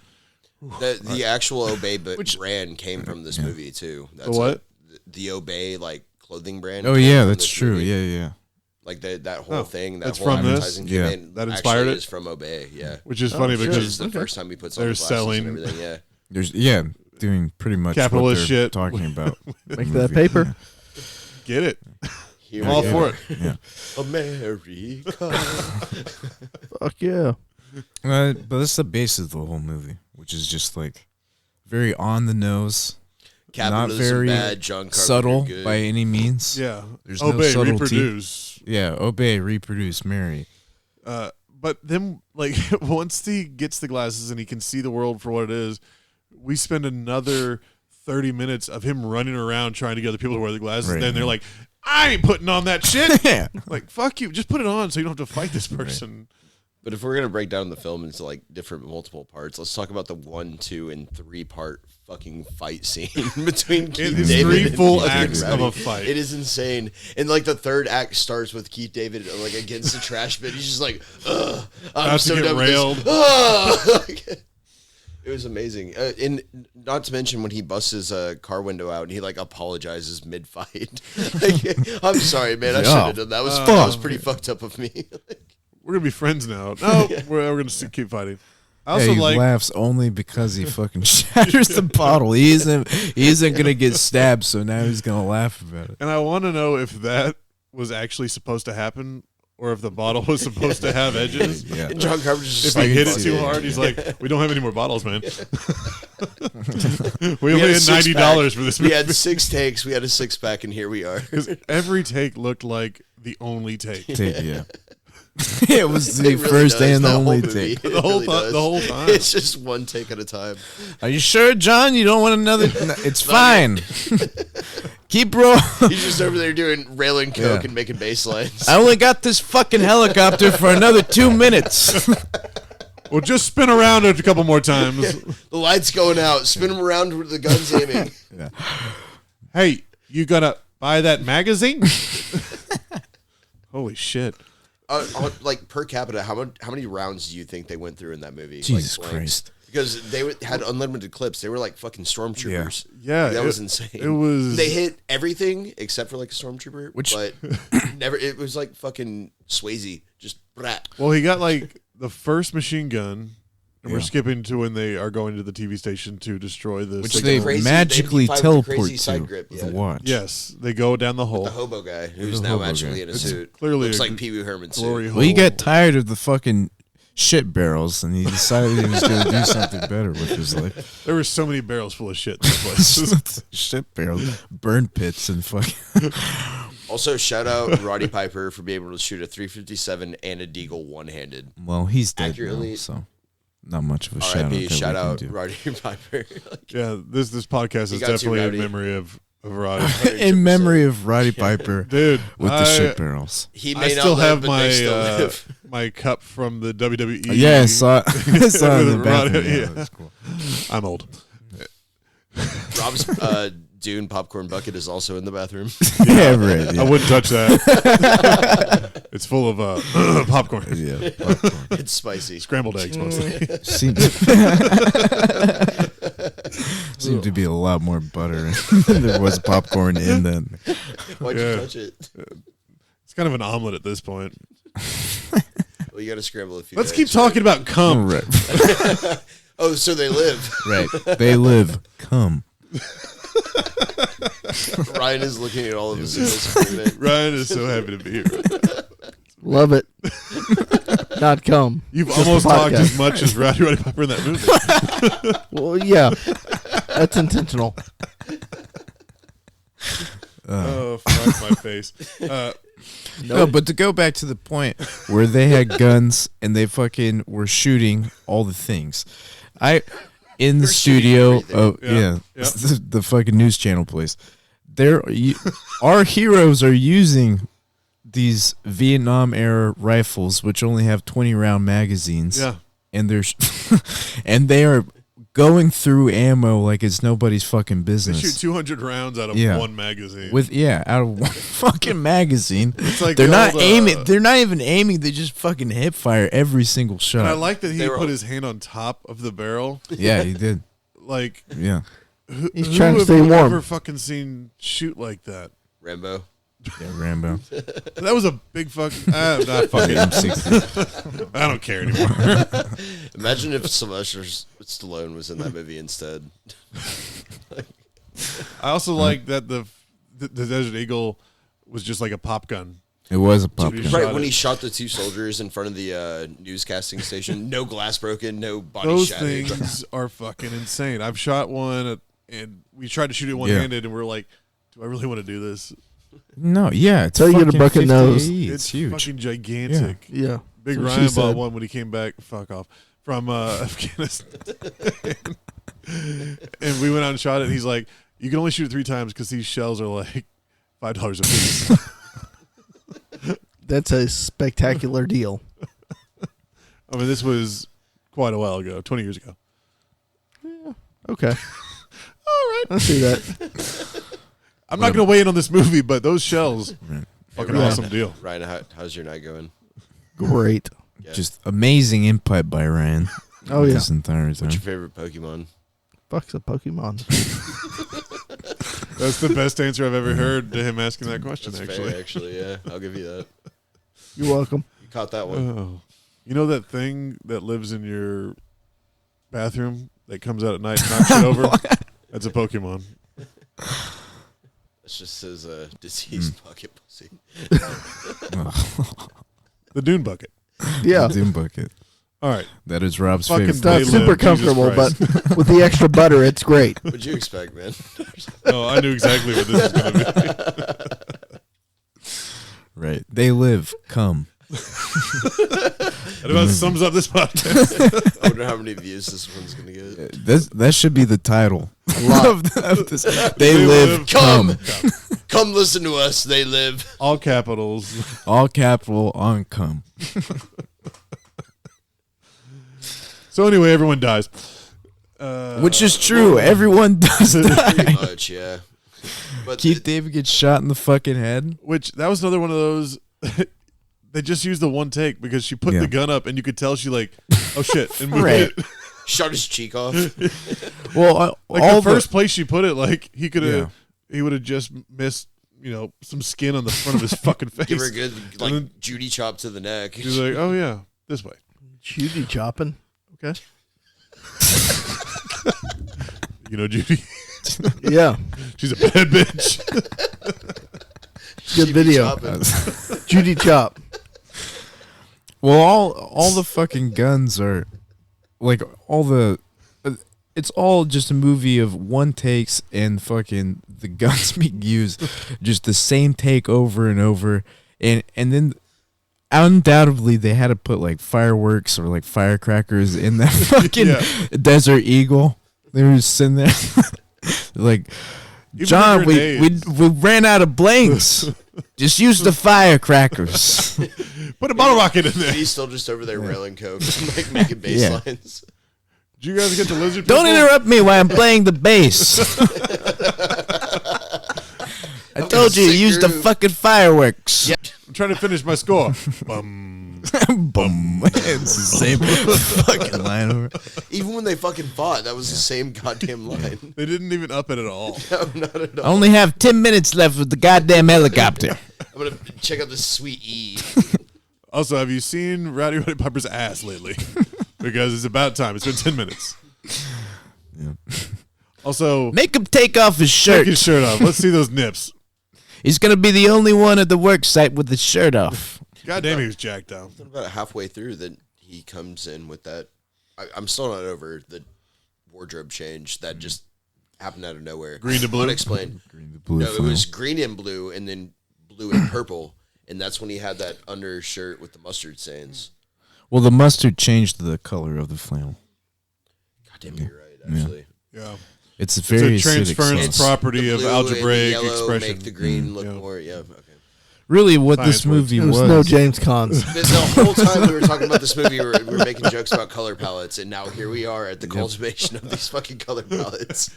[SPEAKER 3] The actual Obey brand came from this movie too. That's
[SPEAKER 2] The what?
[SPEAKER 3] The Obey like clothing brand.
[SPEAKER 4] Oh
[SPEAKER 3] came
[SPEAKER 4] yeah,
[SPEAKER 3] from
[SPEAKER 4] that's
[SPEAKER 3] this
[SPEAKER 4] true.
[SPEAKER 3] movie.
[SPEAKER 4] Yeah.
[SPEAKER 3] Like that whole
[SPEAKER 2] Oh,
[SPEAKER 3] thing. That
[SPEAKER 2] that's
[SPEAKER 3] whole
[SPEAKER 2] from this?
[SPEAKER 3] advertising
[SPEAKER 4] Yeah.
[SPEAKER 3] campaign
[SPEAKER 2] That inspired
[SPEAKER 3] actually
[SPEAKER 2] it?
[SPEAKER 3] is from Obey. Yeah.
[SPEAKER 2] Which is funny
[SPEAKER 3] Which
[SPEAKER 2] because
[SPEAKER 3] is the first time he puts on
[SPEAKER 2] they're
[SPEAKER 3] the glasses
[SPEAKER 2] selling-
[SPEAKER 3] and everything. Yeah.
[SPEAKER 4] There's doing pretty much
[SPEAKER 2] Capitalist
[SPEAKER 4] what they're
[SPEAKER 2] shit.
[SPEAKER 4] talking about.
[SPEAKER 5] Make that paper.
[SPEAKER 2] get it.
[SPEAKER 3] Here
[SPEAKER 2] I'm all
[SPEAKER 3] we
[SPEAKER 2] for
[SPEAKER 3] go.
[SPEAKER 2] it.
[SPEAKER 4] Yeah.
[SPEAKER 3] America.
[SPEAKER 5] Fuck yeah.
[SPEAKER 4] But that's the base of the whole movie, which is just like very on the nose,
[SPEAKER 3] Capitalism
[SPEAKER 4] not very
[SPEAKER 3] bad. John Carpenter
[SPEAKER 4] subtle
[SPEAKER 3] good.
[SPEAKER 4] by any means.
[SPEAKER 2] Yeah.
[SPEAKER 4] There's no
[SPEAKER 2] Obey,
[SPEAKER 4] subtlety.
[SPEAKER 2] reproduce.
[SPEAKER 4] Yeah, obey, reproduce, marry.
[SPEAKER 2] But then, like, once he gets the glasses and he can see the world for what it is, we spend another 30 minutes of him running around trying to get other people to wear the glasses.
[SPEAKER 4] Right.
[SPEAKER 2] Then they're like, I ain't putting on that shit.
[SPEAKER 4] Yeah.
[SPEAKER 2] Like, fuck you. Just put it on so you don't have to fight this person.
[SPEAKER 3] But if we're gonna break down the film into like different multiple parts, let's talk about the 1, 2, and 3 part fucking fight scene between Keith
[SPEAKER 2] is
[SPEAKER 3] David
[SPEAKER 2] 3
[SPEAKER 3] and
[SPEAKER 2] full
[SPEAKER 3] fucking
[SPEAKER 2] acts of
[SPEAKER 3] Rowdy.
[SPEAKER 2] a fight.
[SPEAKER 3] It is insane. And like the third act starts with Keith David like against the trash bin. He's just like, ugh, I'm
[SPEAKER 2] About to
[SPEAKER 3] so
[SPEAKER 2] get
[SPEAKER 3] done with
[SPEAKER 2] railed.
[SPEAKER 3] this. Ugh. It was amazing. And not to mention when he busts his car window out and he like apologizes mid fight. Like, I'm sorry, man. I shouldn't have done that. That was pretty fucked up of me.
[SPEAKER 2] We're going to be friends now. No, we're going to keep fighting. I also
[SPEAKER 4] he
[SPEAKER 2] like.
[SPEAKER 4] laughs only because he fucking shatters the bottle. He isn't gonna get stabbed, so now he's gonna laugh about it.
[SPEAKER 2] And I want to know if that was actually supposed to happen, or if the bottle was supposed to have edges.
[SPEAKER 4] Yeah.
[SPEAKER 3] And John Carpenter's just
[SPEAKER 2] If he hit it
[SPEAKER 3] fuck
[SPEAKER 2] too hard, he's like, "We don't have any more bottles, man. We only
[SPEAKER 3] had a
[SPEAKER 2] had $90
[SPEAKER 3] six-pack.
[SPEAKER 2] for this
[SPEAKER 3] We
[SPEAKER 2] movie."
[SPEAKER 3] had 6 takes. We had a 6-pack, and here we are.
[SPEAKER 2] Because every take looked like the only take.
[SPEAKER 4] Yeah. It was the
[SPEAKER 3] It really
[SPEAKER 4] first
[SPEAKER 3] does,
[SPEAKER 4] and the
[SPEAKER 3] that
[SPEAKER 4] only
[SPEAKER 3] whole movie.
[SPEAKER 4] take.
[SPEAKER 3] It
[SPEAKER 2] The whole
[SPEAKER 3] really
[SPEAKER 2] ti-
[SPEAKER 3] does.
[SPEAKER 2] the whole time.
[SPEAKER 3] It's just one take at a time.
[SPEAKER 4] Are you sure, John? You don't want another? No, it's fine. Keep rolling.
[SPEAKER 3] He's just over there doing railing coke
[SPEAKER 4] Yeah.
[SPEAKER 3] and making bass lines.
[SPEAKER 4] I only got this fucking helicopter for another 2 minutes.
[SPEAKER 2] Well, just spin around it a couple more times.
[SPEAKER 3] The light's going out. Spin him around with the gun's aiming.
[SPEAKER 2] Hey, you gonna buy that magazine? Holy shit.
[SPEAKER 3] Like per capita, how many rounds do you think they went through in that movie?
[SPEAKER 4] Jesus
[SPEAKER 3] Like,
[SPEAKER 4] Christ.
[SPEAKER 3] Because they had unlimited clips. They were like fucking stormtroopers.
[SPEAKER 2] Yeah,
[SPEAKER 3] That was insane.
[SPEAKER 2] It was.
[SPEAKER 3] They hit everything except for like a stormtrooper.
[SPEAKER 4] Which-
[SPEAKER 3] but never. It was like fucking Swayze. Just brat.
[SPEAKER 2] Well, he got like the first machine gun. And we're
[SPEAKER 4] Yeah.
[SPEAKER 2] skipping to when they are going to the TV station to destroy the
[SPEAKER 4] Which
[SPEAKER 2] signal.
[SPEAKER 4] they
[SPEAKER 3] Crazy-
[SPEAKER 4] magically
[SPEAKER 3] they have the
[SPEAKER 4] teleport
[SPEAKER 3] crazy
[SPEAKER 4] to
[SPEAKER 3] side grip,
[SPEAKER 4] with
[SPEAKER 3] yeah.
[SPEAKER 4] a watch.
[SPEAKER 2] Yes, they go down the hole.
[SPEAKER 3] The hobo guy who's
[SPEAKER 4] The
[SPEAKER 3] now
[SPEAKER 4] hobo
[SPEAKER 3] magically
[SPEAKER 4] guy.
[SPEAKER 3] in a
[SPEAKER 2] It's
[SPEAKER 3] suit.
[SPEAKER 2] clearly
[SPEAKER 3] Looks
[SPEAKER 2] a
[SPEAKER 3] like Pee Wee Herman's
[SPEAKER 2] glory
[SPEAKER 3] suit.
[SPEAKER 2] hole.
[SPEAKER 4] Well, he got tired of the fucking shit barrels, and he decided he was going to do something better with his life.
[SPEAKER 2] There were so many barrels full of shit in this place.
[SPEAKER 4] Shit barrels, burn pits, and fucking.
[SPEAKER 3] Also, shout out Roddy Piper for being able to shoot a 357 and a deagle one-handed.
[SPEAKER 4] Well, he's dead
[SPEAKER 3] Accurately-
[SPEAKER 4] now, so not much of a shout out.
[SPEAKER 3] R.I.P.
[SPEAKER 4] that
[SPEAKER 3] Shout
[SPEAKER 4] we can
[SPEAKER 3] out
[SPEAKER 4] do.
[SPEAKER 3] Roddy Piper.
[SPEAKER 2] Yeah, this podcast
[SPEAKER 3] He
[SPEAKER 2] is
[SPEAKER 3] got too
[SPEAKER 2] definitely in
[SPEAKER 3] rowdy.
[SPEAKER 2] memory of Roddy.
[SPEAKER 4] In memory of Roddy Piper
[SPEAKER 2] Dude,
[SPEAKER 4] with the shit barrels.
[SPEAKER 3] He
[SPEAKER 2] I
[SPEAKER 3] may
[SPEAKER 2] still
[SPEAKER 3] not live,
[SPEAKER 2] have
[SPEAKER 3] but
[SPEAKER 2] my
[SPEAKER 3] they still live.
[SPEAKER 2] my cup from the WWE.
[SPEAKER 4] Yeah, I saw I saw it in the
[SPEAKER 2] With Roddy,
[SPEAKER 4] bathroom. Yeah,
[SPEAKER 2] yeah.
[SPEAKER 4] that's cool.
[SPEAKER 2] I'm old.
[SPEAKER 3] Rob's Dune popcorn bucket is also in the bathroom.
[SPEAKER 4] Yeah, right.
[SPEAKER 2] I wouldn't touch that. It's full of popcorn.
[SPEAKER 4] Yeah, popcorn.
[SPEAKER 3] It's spicy.
[SPEAKER 2] Scrambled eggs mostly.
[SPEAKER 4] Seemed to be a lot more butter than there was popcorn in them.
[SPEAKER 3] Why'd
[SPEAKER 2] Yeah.
[SPEAKER 3] you touch it?
[SPEAKER 2] It's kind of an omelet at this point.
[SPEAKER 3] Well, you got to scramble a few.
[SPEAKER 2] Let's
[SPEAKER 3] eggs.
[SPEAKER 2] keep talking about cum.
[SPEAKER 4] Right,
[SPEAKER 3] Oh, so they live.
[SPEAKER 4] right. They live. Come.
[SPEAKER 3] Ryan is looking at all of us in disagreement.
[SPEAKER 2] Ryan is so happy to be here.
[SPEAKER 5] Love it. Not come.
[SPEAKER 2] You've
[SPEAKER 5] Just
[SPEAKER 2] almost
[SPEAKER 5] a
[SPEAKER 2] talked
[SPEAKER 5] podcast.
[SPEAKER 2] as much as Roddy Piper in that movie.
[SPEAKER 5] Well, yeah. That's intentional.
[SPEAKER 2] Oh, fuck my face.
[SPEAKER 4] No, but to go back to the point where they had guns and they fucking were shooting all the things. In the
[SPEAKER 3] They're shooting
[SPEAKER 4] studio,
[SPEAKER 3] everything.
[SPEAKER 2] Yeah. Yeah.
[SPEAKER 4] the fucking news channel place. Our heroes are using these Vietnam era rifles, which only have 20-round magazines.
[SPEAKER 2] Yeah.
[SPEAKER 4] And and they are going through ammo like it's nobody's fucking
[SPEAKER 2] They
[SPEAKER 4] business.
[SPEAKER 2] shoot 200 rounds out of
[SPEAKER 4] Yeah.
[SPEAKER 2] one magazine.
[SPEAKER 4] Out of one fucking magazine.
[SPEAKER 2] It's like
[SPEAKER 4] They're
[SPEAKER 2] the
[SPEAKER 4] not
[SPEAKER 2] old,
[SPEAKER 4] aiming. They're not even aiming. They just fucking hip fire every single shot.
[SPEAKER 2] and I like that he
[SPEAKER 3] They were
[SPEAKER 2] put
[SPEAKER 3] all-
[SPEAKER 2] his hand on top of the barrel.
[SPEAKER 4] Yeah, he did.
[SPEAKER 2] Like,
[SPEAKER 4] Yeah,
[SPEAKER 5] He's trying to
[SPEAKER 2] have
[SPEAKER 5] stay
[SPEAKER 2] you
[SPEAKER 5] warm.
[SPEAKER 2] ever fucking seen shoot like that?
[SPEAKER 3] Rambo.
[SPEAKER 4] yeah, Rambo.
[SPEAKER 2] That was a big fucking. I'm not fucking.
[SPEAKER 4] M60.
[SPEAKER 2] I don't care anymore.
[SPEAKER 3] Imagine if Sylvester Stallone was in that movie instead.
[SPEAKER 2] I also like that the Desert Eagle was just like a pop gun.
[SPEAKER 4] It was a pop
[SPEAKER 2] Dude,
[SPEAKER 4] gun.
[SPEAKER 2] Shot
[SPEAKER 3] Right when
[SPEAKER 2] it.
[SPEAKER 3] he shot the 2 soldiers in front of the newscasting station, no glass broken, no body
[SPEAKER 2] Those
[SPEAKER 3] shattered.
[SPEAKER 2] things are fucking insane. I've shot one and we tried to shoot it one-handed and we're like, do I really want to do this?
[SPEAKER 4] No, yeah, it's
[SPEAKER 5] Tell you to
[SPEAKER 4] fucking
[SPEAKER 5] bucket nose.
[SPEAKER 4] 50
[SPEAKER 2] It's
[SPEAKER 4] huge.
[SPEAKER 2] fucking gigantic.
[SPEAKER 5] Yeah.
[SPEAKER 2] Big
[SPEAKER 5] That's what
[SPEAKER 2] Ryan
[SPEAKER 5] she
[SPEAKER 2] bought
[SPEAKER 5] said.
[SPEAKER 2] one when he came back. Fuck off from Afghanistan, and we went out and shot it. And he's like, "You can only shoot it 3 times because these shells are like $5 a piece."
[SPEAKER 5] That's a spectacular deal.
[SPEAKER 2] I mean, this was quite a while ago, 20 years ago.
[SPEAKER 5] Okay.
[SPEAKER 2] All right,
[SPEAKER 5] I see that.
[SPEAKER 2] I'm not going to weigh in on this movie, but those shells,
[SPEAKER 4] Right.
[SPEAKER 2] fucking
[SPEAKER 3] Ryan.
[SPEAKER 2] awesome deal.
[SPEAKER 3] Ryan, how's your night going?
[SPEAKER 5] Great.
[SPEAKER 3] Yeah.
[SPEAKER 4] Just amazing input by Ryan.
[SPEAKER 5] Oh, yeah.
[SPEAKER 4] This entire
[SPEAKER 3] What's
[SPEAKER 4] time.
[SPEAKER 3] your favorite Pokemon?
[SPEAKER 5] Fuck's a Pokemon.
[SPEAKER 2] That's the best answer I've ever heard to him asking that question.
[SPEAKER 3] That's
[SPEAKER 2] Actually,
[SPEAKER 3] fair, actually, yeah. I'll give you that.
[SPEAKER 5] You're welcome.
[SPEAKER 3] You caught that one.
[SPEAKER 2] oh, you know that thing that lives in your bathroom that comes out at night and knocks it over? That's a Pokemon.
[SPEAKER 3] It's just his diseased bucket pussy.
[SPEAKER 2] The Dune bucket.
[SPEAKER 5] Yeah.
[SPEAKER 4] Doom bucket.
[SPEAKER 2] All right.
[SPEAKER 4] That is Rob's
[SPEAKER 2] Fucking
[SPEAKER 4] favorite.
[SPEAKER 5] It's not
[SPEAKER 2] They
[SPEAKER 5] super
[SPEAKER 2] live,
[SPEAKER 5] comfortable,
[SPEAKER 2] Jesus
[SPEAKER 5] but with the extra butter, it's great.
[SPEAKER 3] What'd you expect, man?
[SPEAKER 2] Oh, I knew exactly what this was going to be.
[SPEAKER 4] Right. They live. Come.
[SPEAKER 2] That about sums up this podcast.
[SPEAKER 3] I wonder how many views this one's gonna get.
[SPEAKER 4] That should be the title of this. They live.
[SPEAKER 3] Come, come listen to us. They live.
[SPEAKER 2] All capitals.
[SPEAKER 4] All capital on come.
[SPEAKER 2] So anyway, everyone dies.
[SPEAKER 4] Which is true. Everyone does die.
[SPEAKER 3] Pretty much, yeah. But
[SPEAKER 4] Keith David gets shot in the fucking head.
[SPEAKER 2] Which that was another one of those. They just used the one take because she put
[SPEAKER 4] Yeah.
[SPEAKER 2] the gun up and you could tell she like, oh shit, and moved
[SPEAKER 4] Right.
[SPEAKER 2] it.
[SPEAKER 3] shot his cheek off.
[SPEAKER 4] Well,
[SPEAKER 2] Like
[SPEAKER 4] all
[SPEAKER 2] the first place she put it, like he could have,
[SPEAKER 4] Yeah.
[SPEAKER 2] he would have just missed, some skin on the front of his fucking face.
[SPEAKER 3] Give her a good
[SPEAKER 2] And then
[SPEAKER 3] Judy chop to the neck.
[SPEAKER 2] She's like, oh yeah, this way.
[SPEAKER 5] Judy chopping. Okay.
[SPEAKER 2] Judy,
[SPEAKER 5] Yeah.
[SPEAKER 2] she's a bad bitch.
[SPEAKER 5] Good video.
[SPEAKER 3] Chopping.
[SPEAKER 5] Judy chop.
[SPEAKER 4] Well, all the fucking guns are like all the. It's all just a movie of one takes and fucking the guns being used, just the same take over and over, and then undoubtedly they had to put like fireworks or like firecrackers in that fucking Desert Eagle. They were just sitting there like,
[SPEAKER 2] Even
[SPEAKER 4] John,
[SPEAKER 2] the
[SPEAKER 4] we
[SPEAKER 2] grenades.
[SPEAKER 4] ran out of blanks. Just use the firecrackers.
[SPEAKER 2] Put a bottle rocket in there.
[SPEAKER 3] He's still just over there railing coke and like making bass
[SPEAKER 4] Yeah.
[SPEAKER 3] lines.
[SPEAKER 2] Did you guys get the lizard?
[SPEAKER 4] Don't
[SPEAKER 2] people?
[SPEAKER 4] interrupt me while I'm playing the bass. I told you to use the fucking fireworks.
[SPEAKER 3] Yeah.
[SPEAKER 2] I'm trying to finish my score. Bum.
[SPEAKER 4] Boom. It's the same fucking line over.
[SPEAKER 3] Even when they fucking fought, that was the same goddamn line.
[SPEAKER 2] They didn't even up it at all.
[SPEAKER 3] No, not at
[SPEAKER 4] I
[SPEAKER 3] all.
[SPEAKER 4] only have 10 minutes left with the goddamn helicopter.
[SPEAKER 3] I'm gonna check out this sweet E.
[SPEAKER 2] Also, have you seen Rowdy Roddy Piper's ass lately? Because it's about time. It's been 10 minutes.
[SPEAKER 4] Yeah.
[SPEAKER 2] Also,
[SPEAKER 4] Make him take off his
[SPEAKER 2] take
[SPEAKER 4] shirt.
[SPEAKER 2] his shirt off. Let's see those nips.
[SPEAKER 4] He's going to be the only one at the work site with his shirt off.
[SPEAKER 2] God damn, he was jacked down.
[SPEAKER 3] About halfway through, that he comes in with that. I'm still not over the wardrobe change that just happened out of nowhere.
[SPEAKER 2] Green to blue?
[SPEAKER 3] Unexplained.
[SPEAKER 4] Green to blue
[SPEAKER 3] No, it
[SPEAKER 4] flannel.
[SPEAKER 3] was green and blue, and then blue and purple, and that's when he had that undershirt with the mustard stains.
[SPEAKER 4] Well, the mustard changed the color of the flannel.
[SPEAKER 3] God damn, you're right. Actually,
[SPEAKER 2] Yeah.
[SPEAKER 4] It's
[SPEAKER 2] It's
[SPEAKER 4] very
[SPEAKER 2] a
[SPEAKER 4] acidic
[SPEAKER 2] transference
[SPEAKER 4] sauce.
[SPEAKER 2] property
[SPEAKER 3] the
[SPEAKER 2] of
[SPEAKER 3] blue and the
[SPEAKER 2] algebraic
[SPEAKER 3] yellow
[SPEAKER 2] expression.
[SPEAKER 3] make the green look
[SPEAKER 2] Yeah.
[SPEAKER 3] more. Yeah, okay.
[SPEAKER 4] Really, what
[SPEAKER 2] Science
[SPEAKER 4] this movie
[SPEAKER 5] There was
[SPEAKER 4] was.
[SPEAKER 5] no James Cons.
[SPEAKER 3] The whole time we were talking about this movie, we were making jokes about color palettes, and now here we are at the cultivation of these fucking color palettes.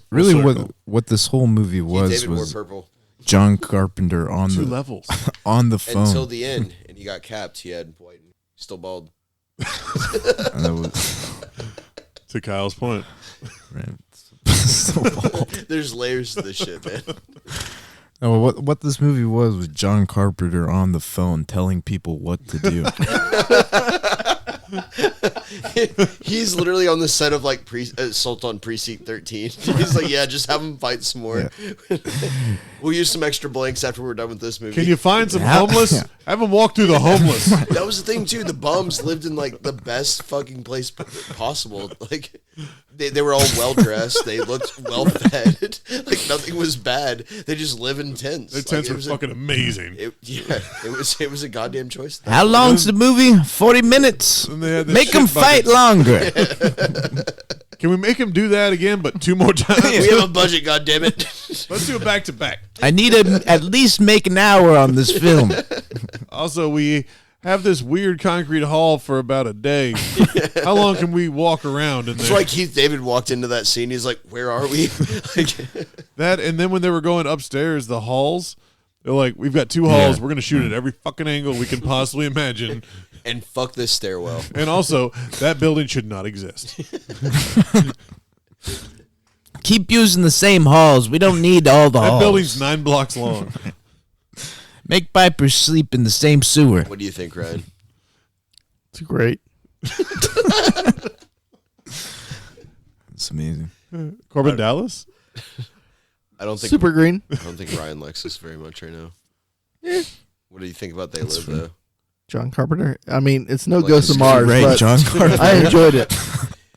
[SPEAKER 4] Really,
[SPEAKER 2] circle.
[SPEAKER 4] what this whole movie was
[SPEAKER 3] David wore
[SPEAKER 4] was
[SPEAKER 3] purple
[SPEAKER 4] John Carpenter on
[SPEAKER 2] Two
[SPEAKER 4] the
[SPEAKER 2] levels.
[SPEAKER 4] on the phone.
[SPEAKER 3] until the end, and he got capped. He had white, and still bald.
[SPEAKER 4] And that was
[SPEAKER 2] To Kyle's point.
[SPEAKER 4] right. So bald.
[SPEAKER 3] There's layers to this shit, man.
[SPEAKER 4] No, what this movie was John Carpenter on the phone telling people what to do.
[SPEAKER 3] He's literally on the set of like Assault on Precinct 13. He's like, yeah, just have him fight some more. We'll use some extra blanks after we're done with this movie.
[SPEAKER 2] Can you find some
[SPEAKER 4] Yeah.
[SPEAKER 2] homeless?
[SPEAKER 4] Yeah.
[SPEAKER 2] Have them walk through the homeless.
[SPEAKER 3] That was the thing too. The bums lived in like the best fucking place possible. Like they were all well dressed. They looked well fed. Like nothing was bad. They just live in tents.
[SPEAKER 2] Their tents
[SPEAKER 3] it
[SPEAKER 2] were
[SPEAKER 3] was
[SPEAKER 2] fucking amazing.
[SPEAKER 3] it was a goddamn choice.
[SPEAKER 4] How long's the movie? 40 minutes.
[SPEAKER 2] And they had the
[SPEAKER 4] Make
[SPEAKER 2] shit
[SPEAKER 4] them fight
[SPEAKER 2] buckets.
[SPEAKER 4] longer.
[SPEAKER 2] Can we make him do that again, but 2 more times?
[SPEAKER 3] We have a budget, goddammit.
[SPEAKER 2] Let's do it back to back.
[SPEAKER 4] I need to at least make an hour on this film.
[SPEAKER 2] Also, we have this weird concrete hall for about a day. How long can we walk around in there?
[SPEAKER 3] That's why Keith David walked into that scene. He's like, "Where are we?" Like,
[SPEAKER 2] That, and then when they were going upstairs, the halls, they're like, we've got 2 halls.
[SPEAKER 4] Yeah.
[SPEAKER 2] We're going to shoot at every fucking angle we can possibly imagine.
[SPEAKER 3] and fuck this stairwell.
[SPEAKER 2] And also, that building should not exist.
[SPEAKER 4] Keep using the same halls. We don't need all the
[SPEAKER 2] That
[SPEAKER 4] halls.
[SPEAKER 2] building's 9 blocks long.
[SPEAKER 4] Make Piper sleep in the same sewer.
[SPEAKER 3] What do you think, Ryan?
[SPEAKER 5] It's great.
[SPEAKER 4] It's amazing.
[SPEAKER 2] Corbin Dallas?
[SPEAKER 3] I don't think
[SPEAKER 5] Super Green.
[SPEAKER 3] I don't think Ryan likes us very much right now. What do you think about They Live though?
[SPEAKER 5] John Carpenter. I mean, it's no
[SPEAKER 3] Like
[SPEAKER 5] Ghost
[SPEAKER 3] a
[SPEAKER 5] of Mars,
[SPEAKER 4] Right,
[SPEAKER 5] but
[SPEAKER 4] John Carpenter.
[SPEAKER 5] I enjoyed it.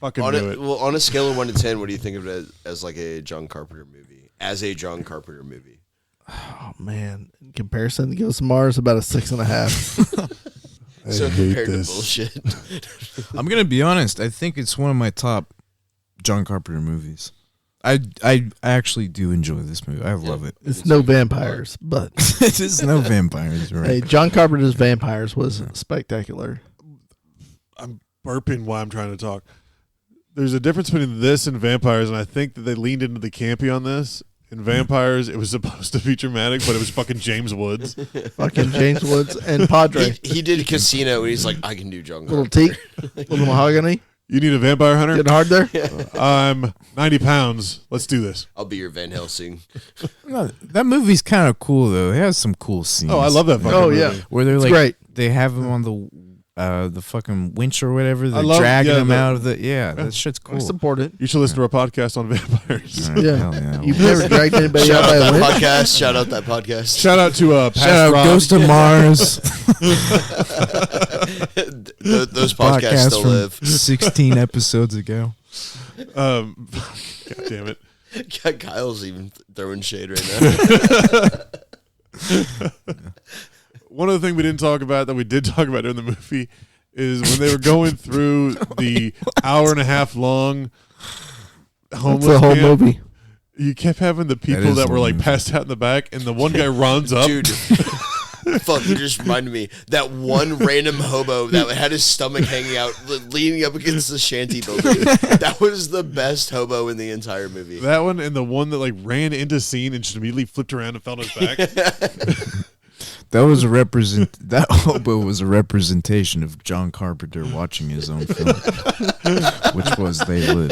[SPEAKER 2] Fucking
[SPEAKER 3] On
[SPEAKER 2] do
[SPEAKER 3] a,
[SPEAKER 2] it.
[SPEAKER 3] well, on a scale of 1 to 10, what do you think of it as like a John Carpenter movie? As a John Carpenter movie.
[SPEAKER 5] Oh man, in comparison to Ghost of Mars, about a 6.5.
[SPEAKER 3] So
[SPEAKER 2] hate
[SPEAKER 3] compared
[SPEAKER 2] this.
[SPEAKER 3] to bullshit.
[SPEAKER 4] I'm gonna be honest. I think it's one of my top John Carpenter movies. I actually do enjoy this movie. I love it.
[SPEAKER 5] It's no vampires, but
[SPEAKER 4] It is no vampires, right?
[SPEAKER 5] hey, John Carpenter's Vampires was spectacular.
[SPEAKER 2] I'm burping while I'm trying to talk. There's a difference between this and Vampires, and I think that they leaned into the campy on this. In Vampires, it was supposed to feature Maddox, but it was fucking James Woods.
[SPEAKER 5] Fucking James Woods and Padre.
[SPEAKER 3] He did Casino and he's like, I can do John
[SPEAKER 5] Little
[SPEAKER 3] Carpenter.
[SPEAKER 5] teak, little mahogany.
[SPEAKER 2] You need a vampire hunter?
[SPEAKER 5] Getting hard there.
[SPEAKER 2] I'm 90 pounds. Let's do this.
[SPEAKER 3] I'll be your Van Helsing.
[SPEAKER 4] No, that movie's kind of cool though. It has some cool scenes.
[SPEAKER 2] Oh, I love that fucking
[SPEAKER 5] Oh,
[SPEAKER 2] movie.
[SPEAKER 5] yeah.
[SPEAKER 4] Where they're
[SPEAKER 5] It's
[SPEAKER 4] like,
[SPEAKER 5] great.
[SPEAKER 4] they have him on the fucking winch or whatever. They're
[SPEAKER 2] love-
[SPEAKER 4] dragging
[SPEAKER 2] yeah,
[SPEAKER 4] him
[SPEAKER 2] the-
[SPEAKER 4] out of the that shit's
[SPEAKER 5] I
[SPEAKER 4] cool.
[SPEAKER 5] support it.
[SPEAKER 2] You should listen to our podcast on vampires.
[SPEAKER 4] All right,
[SPEAKER 5] Yeah.
[SPEAKER 4] hell yeah.
[SPEAKER 5] You've never dragged anybody
[SPEAKER 3] Shout
[SPEAKER 5] out by
[SPEAKER 3] out
[SPEAKER 5] a
[SPEAKER 3] that
[SPEAKER 5] winch?
[SPEAKER 3] podcast. Shout out that podcast.
[SPEAKER 2] Shout out to Past
[SPEAKER 4] Shout out
[SPEAKER 2] Rob.
[SPEAKER 4] Ghost of Mars.
[SPEAKER 3] Those podcasts still
[SPEAKER 4] from
[SPEAKER 3] live.
[SPEAKER 4] 16 episodes ago.
[SPEAKER 2] God damn it.
[SPEAKER 3] Kyle's even throwing shade right now.
[SPEAKER 2] One of the things we didn't talk about that we did talk about during the movie is when they were going through the hour and a half long homeless
[SPEAKER 5] That's the whole
[SPEAKER 2] camp,
[SPEAKER 5] movie.
[SPEAKER 2] you kept having the people
[SPEAKER 4] is
[SPEAKER 2] that
[SPEAKER 4] the
[SPEAKER 2] were like
[SPEAKER 4] movie.
[SPEAKER 2] passed out in the back, and the one guy runs up.
[SPEAKER 3] Dude. Fuck, you just reminded me. That one random hobo that had his stomach hanging out, leaning up against the shanty building. That was the best hobo in the entire movie.
[SPEAKER 2] That one and the one that like ran into scene and just immediately flipped around and fell on his back.
[SPEAKER 4] That was that hobo was a representation of John Carpenter watching his own film, which was They Live.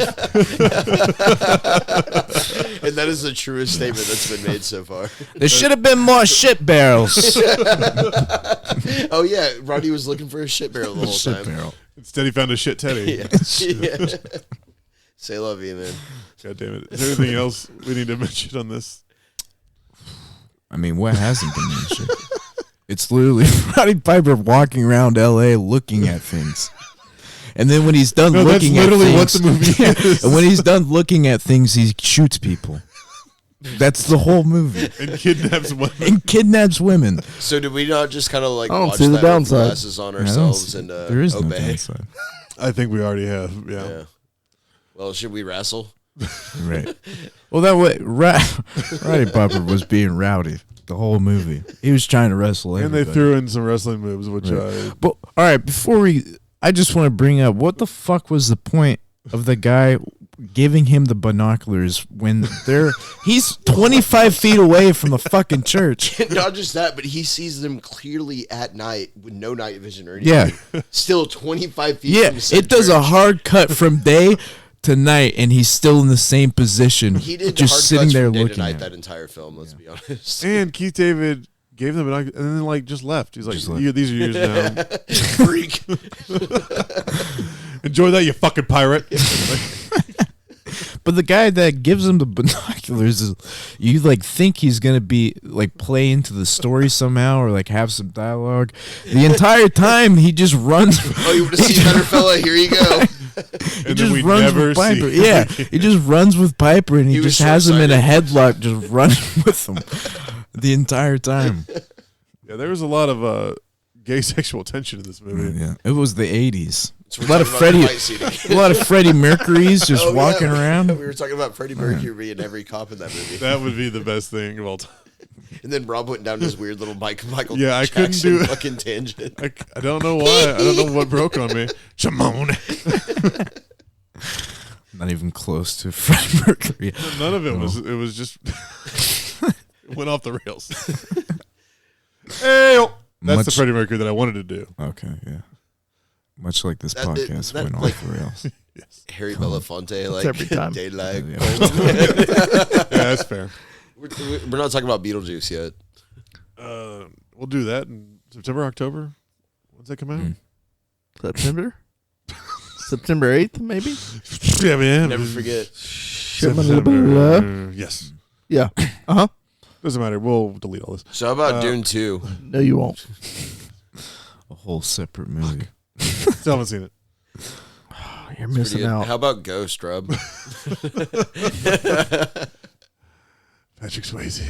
[SPEAKER 3] And that is the truest statement that's been made so far.
[SPEAKER 4] There should have been more shit barrels.
[SPEAKER 3] Oh, yeah. Roddy was looking for a shit barrel the whole
[SPEAKER 4] Shit
[SPEAKER 3] time.
[SPEAKER 4] barrel.
[SPEAKER 2] Instead, he found a shit teddy.
[SPEAKER 3] Yeah. Yeah. Say love you, man.
[SPEAKER 2] God damn it! Is there anything else we need to mention on this?
[SPEAKER 4] I mean, what hasn't been mentioned? It's literally Roddy Piper walking around L.A. looking at things. And then when he's done
[SPEAKER 2] No, that's
[SPEAKER 4] looking at
[SPEAKER 2] literally
[SPEAKER 4] things,
[SPEAKER 2] what the movie is.
[SPEAKER 4] and when he's done looking at things, he shoots people. That's the whole movie.
[SPEAKER 2] And kidnaps women.
[SPEAKER 4] And kidnaps women.
[SPEAKER 3] So did we not just kind of like
[SPEAKER 5] I don't
[SPEAKER 3] watch
[SPEAKER 5] see the
[SPEAKER 3] that with
[SPEAKER 5] downside.
[SPEAKER 3] glasses on
[SPEAKER 4] I don't
[SPEAKER 3] ourselves
[SPEAKER 4] see-
[SPEAKER 3] and
[SPEAKER 4] there is no
[SPEAKER 3] obey?
[SPEAKER 4] downside.
[SPEAKER 2] I think we already have. Yeah.
[SPEAKER 3] Yeah. Well, should we wrestle?
[SPEAKER 4] Right. Well, that way, Roddy Piper was being rowdy the whole movie. He was trying to wrestle
[SPEAKER 2] And
[SPEAKER 4] everybody.
[SPEAKER 2] they threw in some wrestling moves, which
[SPEAKER 4] But all right, I just want to bring up what the fuck was the point of the guy giving him the binoculars when he's 25 feet away from the fucking church.
[SPEAKER 3] Not just that, but he sees them clearly at night with no night vision or anything.
[SPEAKER 4] Yeah.
[SPEAKER 3] Still 25 feet
[SPEAKER 4] Yeah,
[SPEAKER 3] from said
[SPEAKER 4] it does a
[SPEAKER 3] church.
[SPEAKER 4] hard cut from day to night, and he's still in the same position,
[SPEAKER 3] He did
[SPEAKER 4] just
[SPEAKER 3] the hard
[SPEAKER 4] sitting
[SPEAKER 3] cuts
[SPEAKER 4] there
[SPEAKER 3] from day to
[SPEAKER 4] looking
[SPEAKER 3] night
[SPEAKER 4] at
[SPEAKER 3] that
[SPEAKER 4] it.
[SPEAKER 3] entire film, let's be honest.
[SPEAKER 2] and Keith David gave them an and then like just left. He's like,
[SPEAKER 4] Just left.
[SPEAKER 2] These are yours now.
[SPEAKER 3] Freak.
[SPEAKER 2] Enjoy that, you fucking pirate.
[SPEAKER 4] But the guy that gives him the binoculars is, you like think he's gonna be like play into the story somehow or like have some dialogue. The entire time he just runs.
[SPEAKER 3] Oh, you want to see better fella? Here you go.
[SPEAKER 4] He
[SPEAKER 2] And
[SPEAKER 4] just
[SPEAKER 2] then we
[SPEAKER 4] runs
[SPEAKER 2] never
[SPEAKER 4] with Piper.
[SPEAKER 2] see.
[SPEAKER 4] Yeah, he just runs with Piper, and he
[SPEAKER 3] was
[SPEAKER 4] just has him in a
[SPEAKER 3] short-sighted.
[SPEAKER 4] headlock, just running with him the entire time.
[SPEAKER 2] Yeah, there was a lot of gay sexual tension in this movie.
[SPEAKER 4] Yeah, it was the '80s.
[SPEAKER 3] So
[SPEAKER 4] A
[SPEAKER 3] we're
[SPEAKER 4] lot of
[SPEAKER 3] talking about
[SPEAKER 4] Freddie,
[SPEAKER 3] fight scene.
[SPEAKER 4] a lot of Freddie Mercury's just
[SPEAKER 3] Oh, yeah.
[SPEAKER 4] walking around.
[SPEAKER 3] We were talking about Freddie Mercury being every cop in that movie.
[SPEAKER 2] That would be the best thing of all time.
[SPEAKER 3] And then Rob went down this weird little Michael
[SPEAKER 2] Yeah, I couldn't
[SPEAKER 3] Jackson
[SPEAKER 2] do it.
[SPEAKER 3] fucking tangent.
[SPEAKER 2] I don't know why. I don't know what broke on me. Shimon.
[SPEAKER 4] Not even close to Freddie Mercury.
[SPEAKER 2] None of it was. It was just it went off the rails. Hey, that's the
[SPEAKER 4] Much-
[SPEAKER 2] Freddie Mercury that I wanted to do.
[SPEAKER 4] Okay, yeah. Much like this
[SPEAKER 3] That-
[SPEAKER 4] podcast
[SPEAKER 3] that,
[SPEAKER 4] went
[SPEAKER 3] like-
[SPEAKER 4] off the rails.
[SPEAKER 3] Harry Belafonte, like
[SPEAKER 5] every time.
[SPEAKER 3] daylight.
[SPEAKER 4] Yeah.
[SPEAKER 2] Yeah, that's fair.
[SPEAKER 3] We're not talking about Beetlejuice yet.
[SPEAKER 2] We'll do that in September, October. When's that come out?
[SPEAKER 4] Mm.
[SPEAKER 5] September. September 8th, maybe?
[SPEAKER 2] Yeah, man.
[SPEAKER 3] Never forget.
[SPEAKER 5] Shipment of the Blah.
[SPEAKER 2] Yes.
[SPEAKER 5] Yeah. Uh-huh.
[SPEAKER 2] Doesn't matter. We'll delete all this.
[SPEAKER 3] So how about Dune 2?
[SPEAKER 5] No, you won't.
[SPEAKER 4] A whole separate movie.
[SPEAKER 2] Still haven't seen it.
[SPEAKER 5] You're missing out.
[SPEAKER 3] How about Ghost, Rob?
[SPEAKER 2] Patrick Swayze.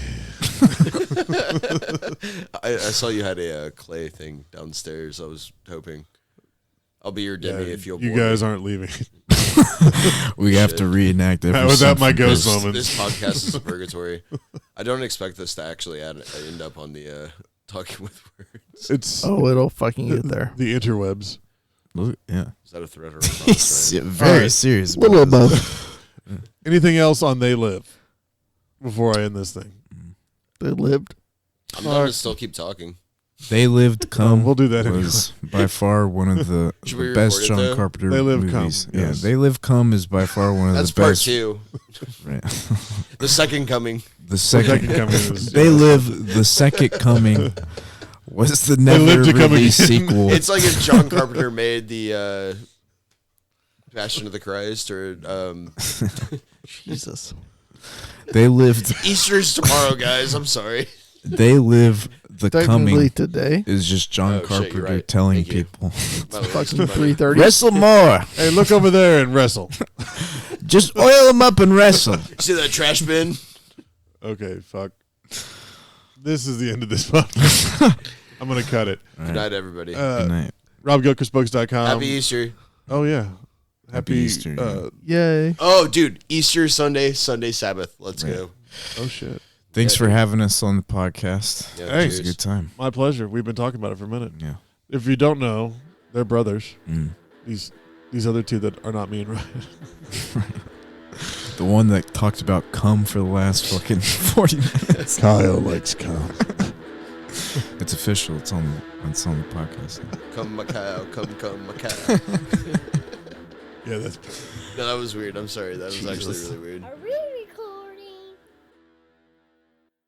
[SPEAKER 3] I saw you had a clay thing downstairs. I was hoping. I'll be your Demi if you'll.
[SPEAKER 2] You guys aren't leaving.
[SPEAKER 4] We have to reenact every.
[SPEAKER 2] That was at my
[SPEAKER 4] scene from
[SPEAKER 2] ghost
[SPEAKER 4] this.
[SPEAKER 2] moment.
[SPEAKER 3] This podcast is a purgatory. I don't expect this to actually end up on the Talking with Words.
[SPEAKER 2] It's
[SPEAKER 5] It'll fucking get there.
[SPEAKER 2] the interwebs.
[SPEAKER 4] Yeah.
[SPEAKER 3] Is that a threat or a
[SPEAKER 4] He's
[SPEAKER 3] promise?
[SPEAKER 4] very
[SPEAKER 2] Alright.
[SPEAKER 4] serious.
[SPEAKER 5] A little
[SPEAKER 4] about this.
[SPEAKER 5] above.
[SPEAKER 2] Anything else on They Live before I end this thing?
[SPEAKER 5] They lived.
[SPEAKER 3] I'm going to still keep talking.
[SPEAKER 4] They Lived Come
[SPEAKER 2] we'll do that
[SPEAKER 4] was by far one of the
[SPEAKER 3] Should we
[SPEAKER 4] best
[SPEAKER 3] record it,
[SPEAKER 4] John
[SPEAKER 3] though?
[SPEAKER 4] Carpenter
[SPEAKER 2] They Live
[SPEAKER 4] movies.
[SPEAKER 2] Come,
[SPEAKER 4] Yeah,
[SPEAKER 2] yes.
[SPEAKER 4] They Live Come is by far one of
[SPEAKER 3] That's
[SPEAKER 4] the
[SPEAKER 3] part
[SPEAKER 4] best.
[SPEAKER 3] 2.
[SPEAKER 4] Right.
[SPEAKER 3] The second coming.
[SPEAKER 4] The
[SPEAKER 2] Second
[SPEAKER 4] second,
[SPEAKER 2] Coming is-
[SPEAKER 4] They Live, the second coming was the never
[SPEAKER 2] Live to Come
[SPEAKER 4] released
[SPEAKER 2] Again.
[SPEAKER 4] sequel.
[SPEAKER 3] It's like if John Carpenter made the Passion of the Christ or
[SPEAKER 5] Jesus.
[SPEAKER 4] They lived.
[SPEAKER 3] Easter's tomorrow, guys. I'm sorry.
[SPEAKER 4] They Live the
[SPEAKER 5] Technically
[SPEAKER 4] Coming
[SPEAKER 5] today.
[SPEAKER 4] is just John
[SPEAKER 3] Oh, shit,
[SPEAKER 4] Carpenter
[SPEAKER 3] you're right.
[SPEAKER 4] telling
[SPEAKER 3] Thank you.
[SPEAKER 4] people,
[SPEAKER 5] Fucking 3:30.
[SPEAKER 4] wrestle more,
[SPEAKER 2] Hey, look over there and wrestle.
[SPEAKER 4] just oil them up and wrestle.
[SPEAKER 3] See that trash bin?
[SPEAKER 2] Okay, fuck. This is the end of this podcast. I'm going to cut it.
[SPEAKER 3] Good night, everybody.
[SPEAKER 4] Good night.
[SPEAKER 2] RobGilchristBooks.com.
[SPEAKER 3] Happy Easter.
[SPEAKER 2] Oh, yeah.
[SPEAKER 4] Happy Easter, yeah.
[SPEAKER 5] Yay.
[SPEAKER 3] Oh, dude. Easter Sunday, Sunday Sabbath. Let's
[SPEAKER 4] Right.
[SPEAKER 3] go.
[SPEAKER 2] Oh, shit.
[SPEAKER 4] Thanks
[SPEAKER 3] Yeah,
[SPEAKER 4] for
[SPEAKER 3] dude.
[SPEAKER 4] having us on the podcast.
[SPEAKER 3] Yeah,
[SPEAKER 2] Hey.
[SPEAKER 4] It was a
[SPEAKER 3] cheers.
[SPEAKER 4] good time.
[SPEAKER 2] My pleasure. We've been talking about it for a minute.
[SPEAKER 4] Yeah.
[SPEAKER 2] If you don't know, they're brothers.
[SPEAKER 4] Mm.
[SPEAKER 2] These other two that are not me and Ryan.
[SPEAKER 4] The one that talked about cum for the last fucking 40 minutes.
[SPEAKER 2] Kyle likes cum.
[SPEAKER 4] It's official. It's on the podcast.
[SPEAKER 3] Come Macau, come Macau.
[SPEAKER 2] Yeah, that's
[SPEAKER 3] No, that was weird. I'm sorry. That was actually
[SPEAKER 2] Jesus.
[SPEAKER 3] really weird.
[SPEAKER 6] Are we